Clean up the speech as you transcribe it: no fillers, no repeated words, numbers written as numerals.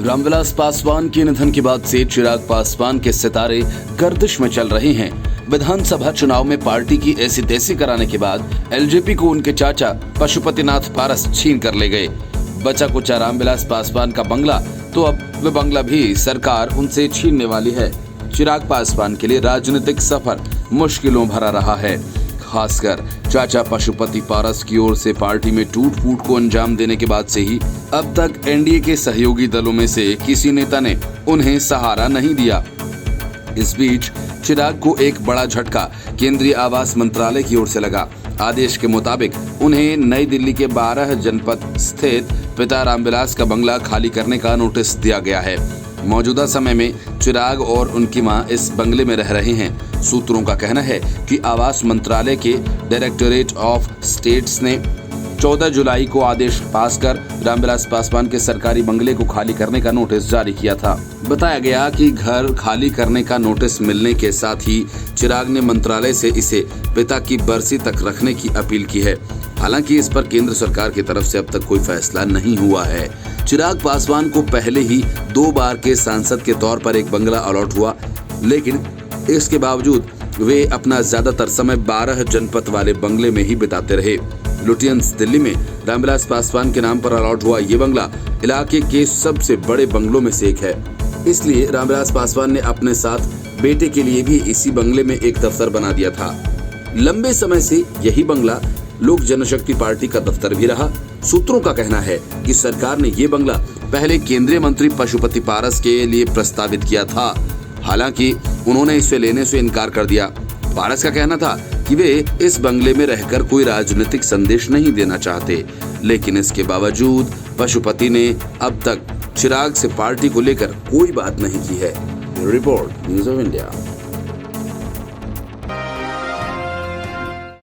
रामविलास पासवान के निधन के बाद से चिराग पासवान के सितारे गर्दिश में चल रहे हैं। विधानसभा चुनाव में पार्टी की ऐसी तैसी कराने के बाद एलजेपी को उनके चाचा पशुपतिनाथ पारस छीन कर ले गए। बचा कुचा रामविलास पासवान का बंगला, तो अब वह बंगला भी सरकार उनसे छीनने वाली है। चिराग पासवान के लिए राजनीतिक सफर मुश्किलों भरा रहा है। खासकर चाचा पशुपति पारस की ओर से पार्टी में टूट फूट को अंजाम देने के बाद से ही अब तक एनडीए के सहयोगी दलों में से किसी नेता ने उन्हें सहारा नहीं दिया। इस बीच चिराग को एक बड़ा झटका केंद्रीय आवास मंत्रालय की ओर से लगा। आदेश के मुताबिक उन्हें नई दिल्ली के 12 जनपद स्थित पिता रामविलास का बंगला खाली करने का नोटिस दिया गया है। मौजूदा समय में चिराग और उनकी मां इस बंगले में रह रहे हैं। सूत्रों का कहना है कि आवास मंत्रालय के डायरेक्टोरेट ऑफ स्टेट्स ने 14 जुलाई को आदेश पास कर रामविलास पासवान के सरकारी बंगले को खाली करने का नोटिस जारी किया था। बताया गया कि घर खाली करने का नोटिस मिलने के साथ ही चिराग ने मंत्रालय से इसे पिता की बरसी तक रखने की अपील की है। हालांकि इस पर केंद्र सरकार की तरफ से अब तक कोई फैसला नहीं हुआ है। चिराग पासवान को पहले ही 2 बार के सांसद के तौर पर एक बंगला अलॉट हुआ, लेकिन इसके बावजूद वे अपना ज्यादातर समय 12 जनपद वाले बंगले में ही बिताते रहे। लुटियंस दिल्ली में रामविलास पासवान के नाम पर अलॉट हुआ ये बंगला इलाके के सबसे बड़े बंगलों में से एक है। इसलिए रामविलास पासवान ने अपने साथ बेटे के लिए भी इसी बंगले में एक दफ्तर बना दिया था। लंबे समय से यही बंगला लोक जनशक्ति पार्टी का दफ्तर भी रहा। सूत्रों का कहना है कि सरकार ने ये बंगला पहले केंद्रीय मंत्री पशुपति पारस के लिए प्रस्तावित किया था। हालांकि उन्होंने इसे लेने से इनकार कर दिया। पारस का कहना था कि वे इस बंगले में रहकर कोई राजनीतिक संदेश नहीं देना चाहते, लेकिन इसके बावजूद पशुपति ने अब तक चिराग से पार्टी को लेकर कोई बात नहीं की है। Report news of India.